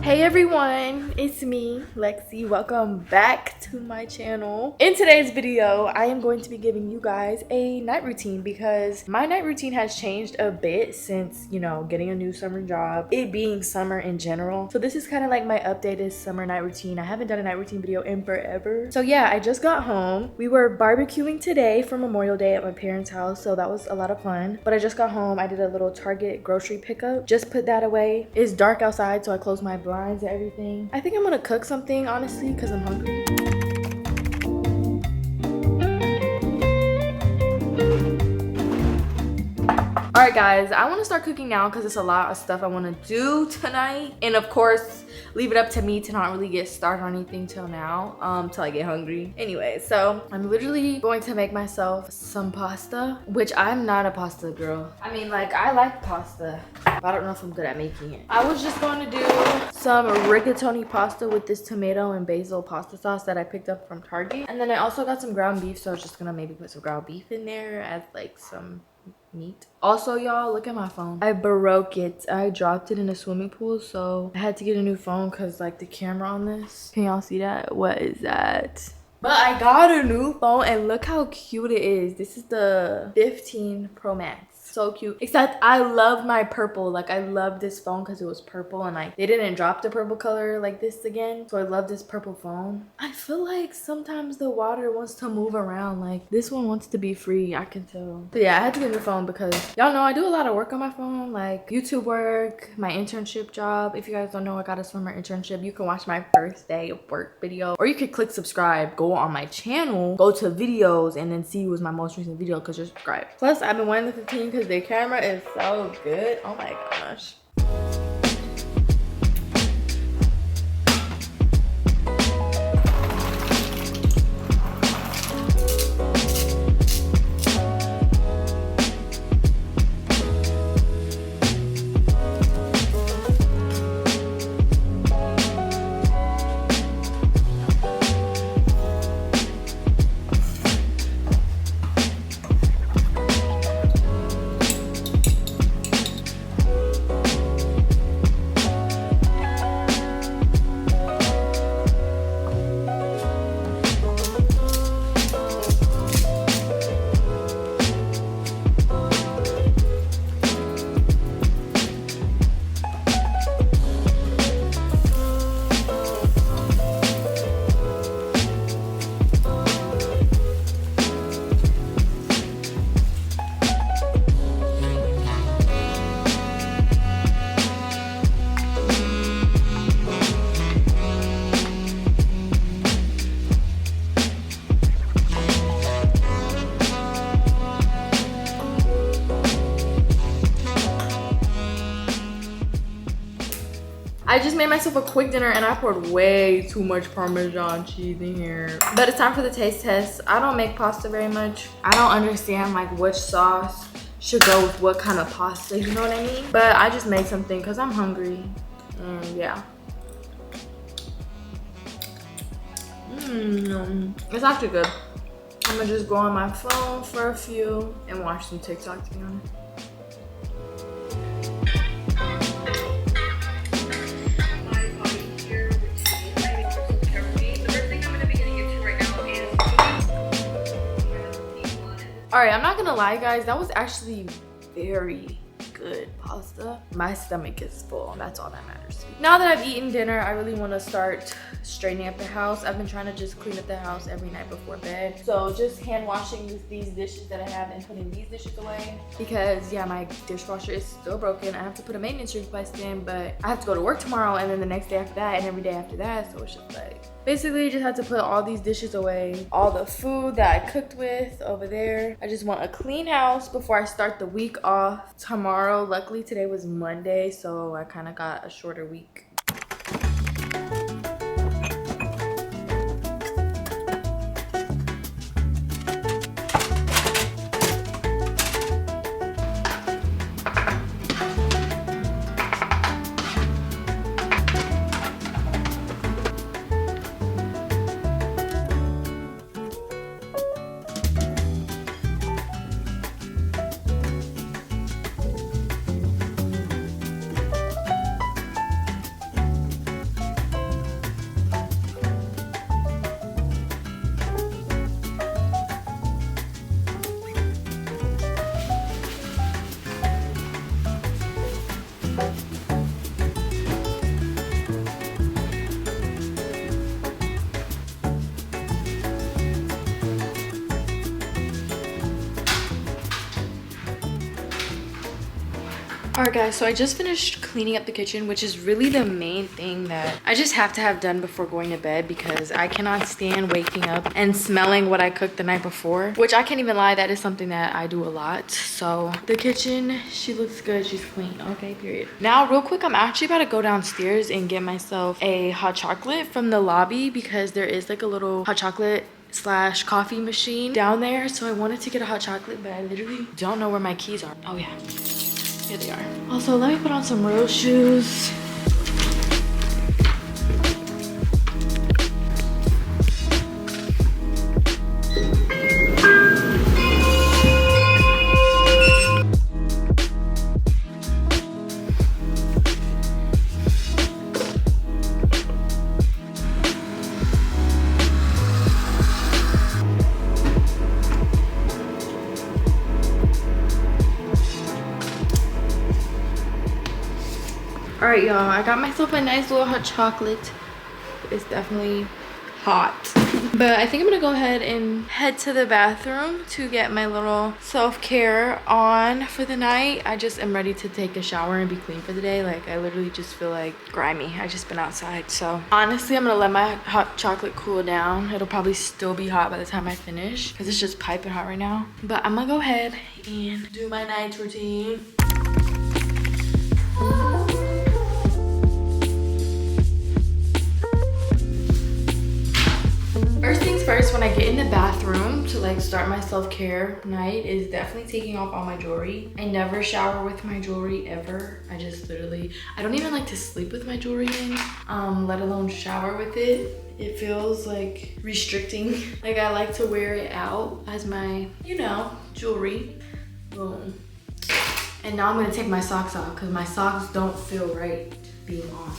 Hey everyone, it's me, Lexi. Welcome back to my channel. In today's video, I am going to be giving you guys a night routine because my night routine has changed a bit since, getting a new summer job, it being summer in general. So this is kind of like my updated summer night routine. I haven't done a night routine video in forever. So yeah, I just got home. We were barbecuing today for Memorial Day at my parents' house, so that was a lot of fun. But I just got home. I did a little Target grocery pickup. Just put that away. It's dark outside, so I closed my blinds and everything. I think I'm gonna cook something, honestly, because I'm hungry. Alright guys, I want to start cooking now because it's a lot of stuff I want to do tonight. And of course, leave it up to me to not really get started on anything till now, till I get hungry. Anyway, so I'm literally going to make myself some pasta, which I'm not a pasta girl. I mean, like, I like pasta, but I don't know if I'm good at making it. I was just going to do some rigatoni pasta with this tomato and basil pasta sauce that I picked up from Target. And then I also got some ground beef, so I was just gonna maybe put some ground beef in there as like some meat. Also, y'all, look at my phone. I broke it. I dropped it in a swimming pool, so I had to get a new phone because like the camera on this, can y'all see that? What is that? But I got a new phone and look how cute it is. This is the 15 Pro Max. So cute. Except I love my purple. Like, I love this phone because it was purple and like they didn't drop the purple color like this again. So I love this purple phone. I feel like sometimes the water wants to move around. Like, this one wants to be free, I can tell. But yeah, I had to get a new phone because y'all know I do a lot of work on my phone, like YouTube work, my internship job. If you guys don't know, I got a summer internship. You can watch my first day of work video, or you could click subscribe, go on my channel, go to videos, and then see what's my most recent video because you're subscribed. Plus, I've been wanting the 15 because the camera is so good. Oh my gosh. I just made myself a quick dinner and I poured way too much Parmesan cheese in here. But it's time for the taste test. I don't make pasta very much. I don't understand like which sauce should go with what kind of pasta, you know what I mean? But I just made something because I'm hungry. Yeah. It's actually good. I'm gonna just go on my phone for a few and watch some TikTok, to be honest. Alright, I'm not gonna lie guys, that was actually very good pasta. My stomach is full, and that's all that matters. Now that I've eaten dinner, I really want to start straightening up the house. I've been trying to just clean up the house every night before bed. So just hand washing these dishes that I have and putting these dishes away. Because yeah, my dishwasher is still broken. I have to put a maintenance request in, but I have to go to work tomorrow and then the next day after that and every day after that. So it's just like, basically you just have to put all these dishes away. All the food that I cooked with over there. I just want a clean house before I start the week off tomorrow. Luckily today was Monday, so I kind of got a shorter week. Alright guys, so I just finished cleaning up the kitchen, which is really the main thing that I just have to have done before going to bed, because I cannot stand waking up and smelling what I cooked the night before, which I can't even lie, that is something that I do a lot. So the kitchen, she looks good, she's clean. Okay, period. Now real quick, I'm actually about to go downstairs and get myself a hot chocolate from the lobby, because there is like a little hot chocolate / coffee machine down there. So I wanted to get a hot chocolate, but I literally don't know where my keys are. Oh yeah, here they are. Also, let me put on some real shoes. All right, y'all, I got myself a nice little hot chocolate. It's definitely hot. But I think I'm gonna go ahead and head to the bathroom to get my little self-care on for the night. I just am ready to take a shower and be clean for the day. Like, I literally just feel like grimy. I just been outside. So honestly, I'm gonna let my hot chocolate cool down. It'll probably still be hot by the time I finish, because it's just piping hot right now. But I'm gonna go ahead and do my night routine. First things first, when I get in the bathroom to like start my self-care night, is definitely taking off all my jewelry. I never shower with my jewelry ever. I just literally, I don't even like to sleep with my jewelry in, let alone shower with it. It feels like restricting. Like, I like to wear it out as my, you know, jewelry. Boom. And now I'm gonna take my socks off, because my socks don't feel right being on.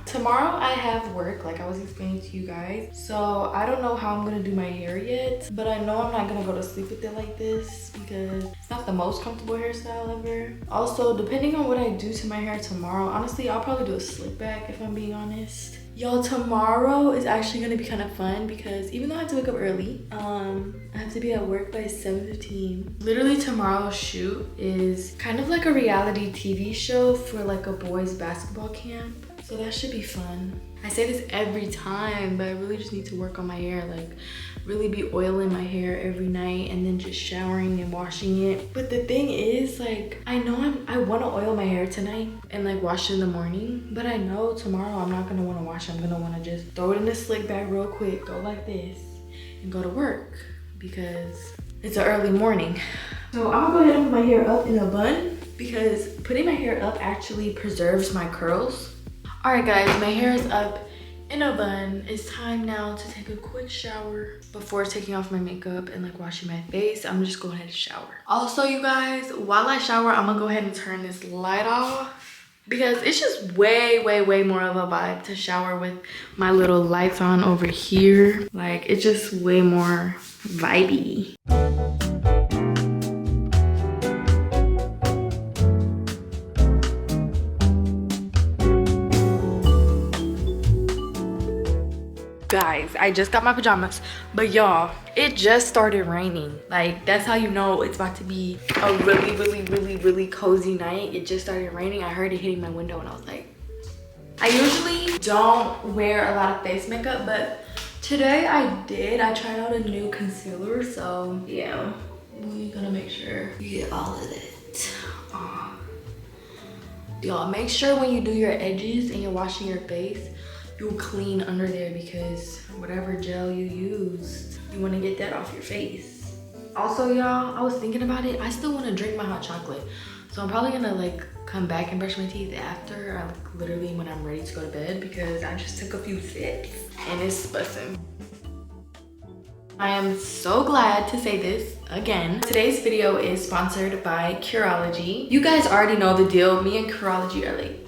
Tomorrow I have work, like I was explaining to you guys. So I don't know how I'm gonna do my hair yet, but I know I'm not gonna go to sleep with it like this, because it's not the most comfortable hairstyle ever. Also, depending on what I do to my hair tomorrow, honestly, I'll probably do a slick back if I'm being honest. Y'all, tomorrow is actually gonna be kind of fun, because even though I have to wake up early, I have to be at work by 7:15. Literally, tomorrow's shoot is kind of like a reality TV show for like a boys basketball camp. So that should be fun. I say this every time, but I really just need to work on my hair, like really be oiling my hair every night and then just showering and washing it. But the thing is, like, I know I want to oil my hair tonight and like wash it in the morning, but I know tomorrow I'm not gonna want to wash it. I'm gonna want to just throw it in the slick bag real quick, go like this, and go to work, because it's an early morning. So I'm gonna go ahead and put my hair up in a bun, because putting my hair up actually preserves my curls. All right guys, my hair is up in a bun. It's time now to take a quick shower before taking off my makeup and like washing my face. I'm just going ahead and shower. Also, you guys, while I shower, I'm gonna go ahead and turn this light off, because it's just way more of a vibe to shower with my little lights on over here. Like, it's just way more vibey. Guys, I just got my pajamas, but y'all, it just started raining. Like, that's how you know it's about to be a really cozy night. It just started raining. I heard it hitting my window and I was like, I usually don't wear a lot of face makeup, but today I did. I tried out a new concealer, so yeah, we're gonna make sure you get all of it. Y'all, make sure when you do your edges and you're washing your face, you clean under there, because whatever gel you used, you want to get that off your face. Also, y'all, I was thinking about it. I still want to drink my hot chocolate, so I'm probably gonna like come back and brush my teeth after, or like literally when I'm ready to go to bed, because I just took a few sips and it's bussin'. I am so glad to say this again. Today's video is sponsored by Curology. You guys already know the deal. Me and Curology are like,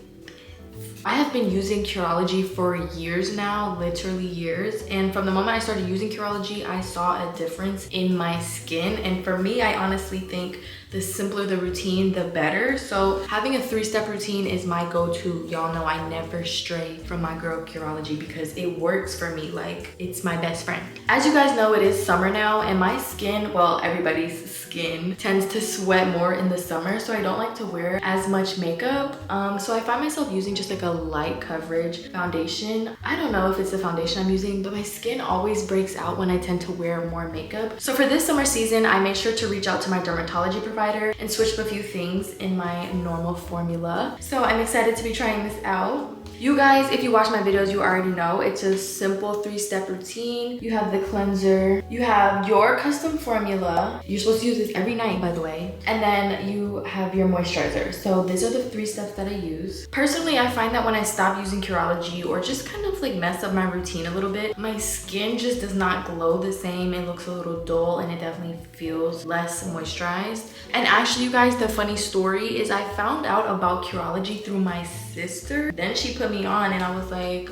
I have been using Curology for years now, literally years. And from the moment I started using Curology, I saw a difference in my skin. And for me, I honestly think the simpler the routine, the better. So having a 3-step routine is my go-to. Y'all know I never stray from my girl Curology because it works for me. Like, it's my best friend. As you guys know, it is summer now, and my skin, well, everybody's skin tends to sweat more in the summer, so I don't like to wear as much makeup. So I find myself using just like a light coverage foundation. I don't know if it's the foundation I'm using, but my skin always breaks out when I tend to wear more makeup. So for this summer season, I made sure to reach out to my dermatology provider and switch up a few things in my normal formula. So I'm excited to be trying this out. You guys, if you watch my videos, you already know it's a simple 3-step routine. You have the cleanser, you have your custom formula. You're supposed to use this every night, by the way. And then you have your moisturizer. So these are the 3 steps that I use. Personally, I find that when I stop using Curology or just kind of like mess up my routine a little bit, my skin just does not glow the same. It looks a little dull and it definitely feels less moisturized. And actually, you guys, the funny story is I found out about Curology through my sister. Then she put me on and I was like,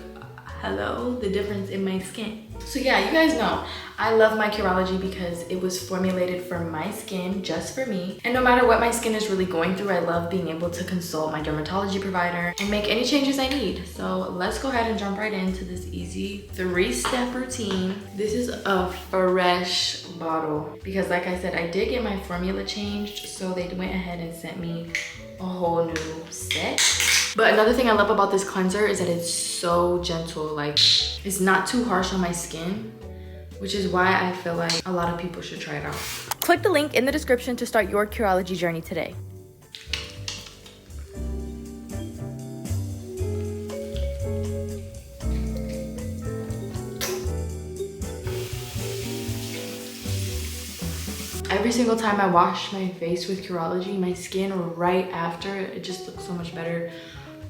hello, the difference in my skin. So yeah, you guys know I love my Curology because it was formulated for my skin, just for me. And no matter what my skin is really going through, I love being able to consult my dermatology provider and make any changes I need. So let's go ahead and jump right into this easy 3-step routine. This is a fresh bottle because, like I said, I did get my formula changed, so they went ahead and sent me a whole new set. But another thing I love about this cleanser is that it's so gentle. Like, it's not too harsh on my skin, which is why I feel like a lot of people should try it out. Click the link in the description to start your Curology journey today. Every single time I wash my face with Curology, my skin right after, it just looks so much better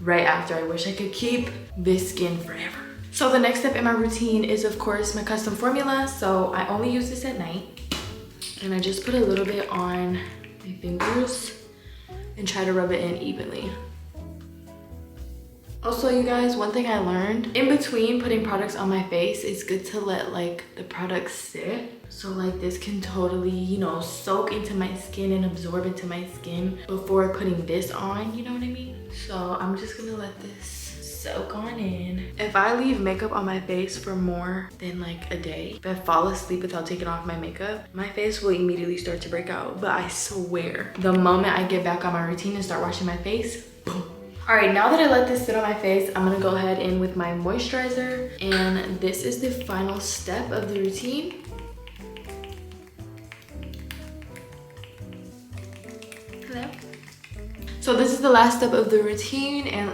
right after. I wish I could keep this skin forever. So the next step in my routine is, of course, my custom formula. So I only use this at night. And I just put a little bit on my fingers and try to rub it in evenly. Also, you guys, one thing I learned, in between putting products on my face, it's good to let like the products sit. So like this can totally, you know, soak into my skin and absorb into my skin before putting this on, you know what I mean? So I'm just gonna let this soak on in. If I leave makeup on my face for more than like a day, if I fall asleep without taking off my makeup, my face will immediately start to break out. But I swear, the moment I get back on my routine and start washing my face, boom. All right, now that I let this sit on my face, I'm gonna go ahead in with my moisturizer. And this is the final step of the routine. Hello. So this is the last step of the routine, and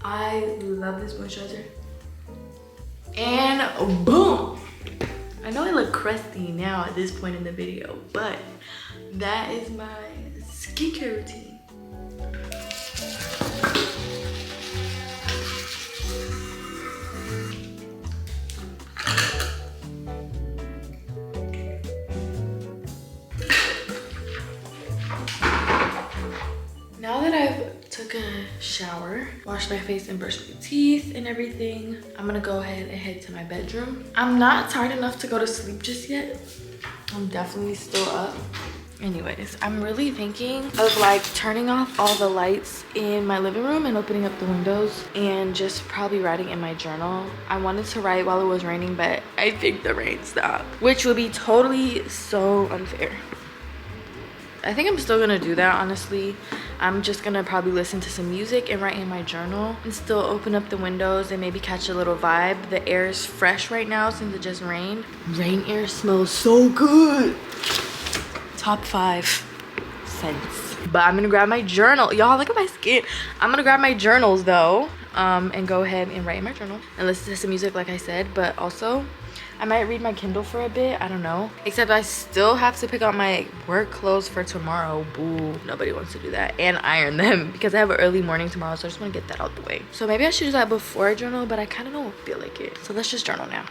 I love this moisturizer. And boom! I know I look crusty now at this point in the video, but that is my skincare routine. Now that I've took a shower, washed my face and brushed my teeth and everything, I'm gonna go ahead and head to my bedroom. I'm not tired enough to go to sleep just yet. I'm definitely still up. Anyways, I'm really thinking of like turning off all the lights in my living room and opening up the windows and just probably writing in my journal. I wanted to write while it was raining, but I think the rain stopped, which would be totally so unfair. I think I'm still gonna do that, honestly. I'm just gonna probably listen to some music and write in my journal and still open up the windows and maybe catch a little vibe. The air is fresh right now since it just rained. Rain air smells so good. Top 5 scents. But I'm gonna grab my journal. Y'all, look at my skin. I'm gonna grab my journals though, and go ahead and write in my journal and listen to some music like I said. But also, I might read my Kindle for a bit, I don't know. Except I still have to pick out my work clothes for tomorrow. Boo, nobody wants to do that. And iron them because I have an early morning tomorrow, so I just wanna get that out the way. So maybe I should do that before I journal, but I kinda don't feel like it. So let's just journal now.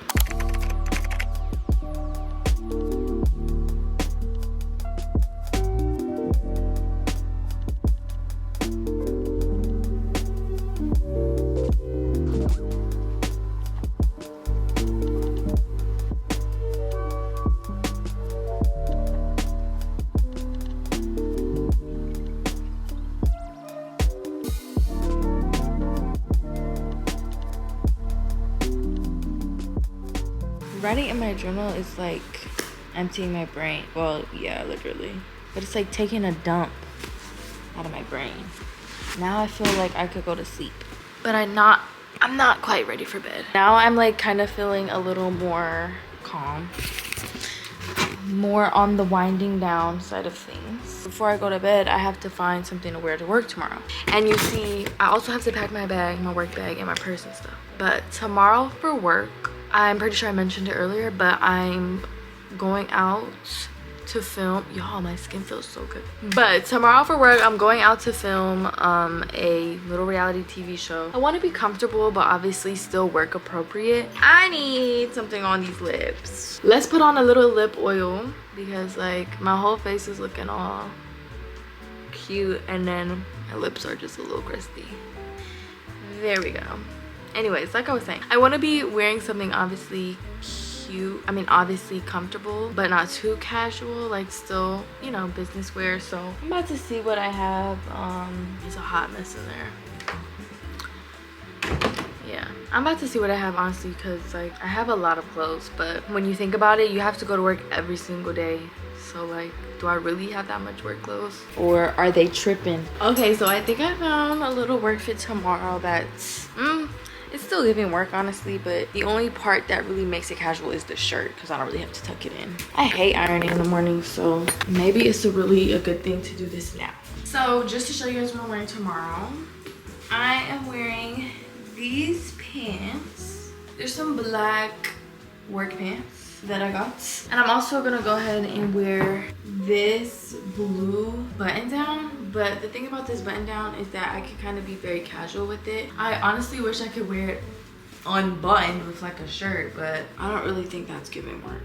writing in my journal is like emptying my brain. Well, yeah, literally. But it's like taking a dump out of my brain. Now I feel like I could go to sleep. But I'm not quite ready for bed. Now I'm like kind of feeling a little more calm. More on the winding down side of things. Before I go to bed, I have to find something to wear to work tomorrow. And you see, I also have to pack my bag, my work bag, and my purse and stuff. But tomorrow for work, I'm pretty sure I mentioned it earlier, but I'm going out to film. Y'all, my skin feels so good. But tomorrow for work, I'm going out to film a little reality TV show. I want to be comfortable, but obviously still work appropriate. I need something on these lips. Let's put on a little lip oil because like my whole face is looking all cute and then my lips are just a little crusty. There we go. Anyways, like I was saying, I want to be wearing something obviously cute, I mean obviously comfortable, but not too casual, like still, you know, business wear. So I'm about to see what I have. There's a hot mess in there. Yeah, I'm about to see what I have, honestly, because like I have a lot of clothes, but when you think about it, you have to go to work every single day. So like, do I really have that much work clothes, or are they tripping? Okay, so I think I found a little work fit tomorrow that's it's still giving work, honestly, but the only part that really makes it casual is the shirt because I don't really have to tuck it in. I hate ironing in the morning, so maybe it's really a good thing to do this now. So just to show you guys what I'm wearing tomorrow, I am wearing these pants. There's some black work pants that I got, and I'm also gonna go ahead and wear this blue button down. But the thing about this button down is that I can kind of be very casual with it. I honestly wish I could wear it unbuttoned with like a shirt, but I don't really think that's giving work.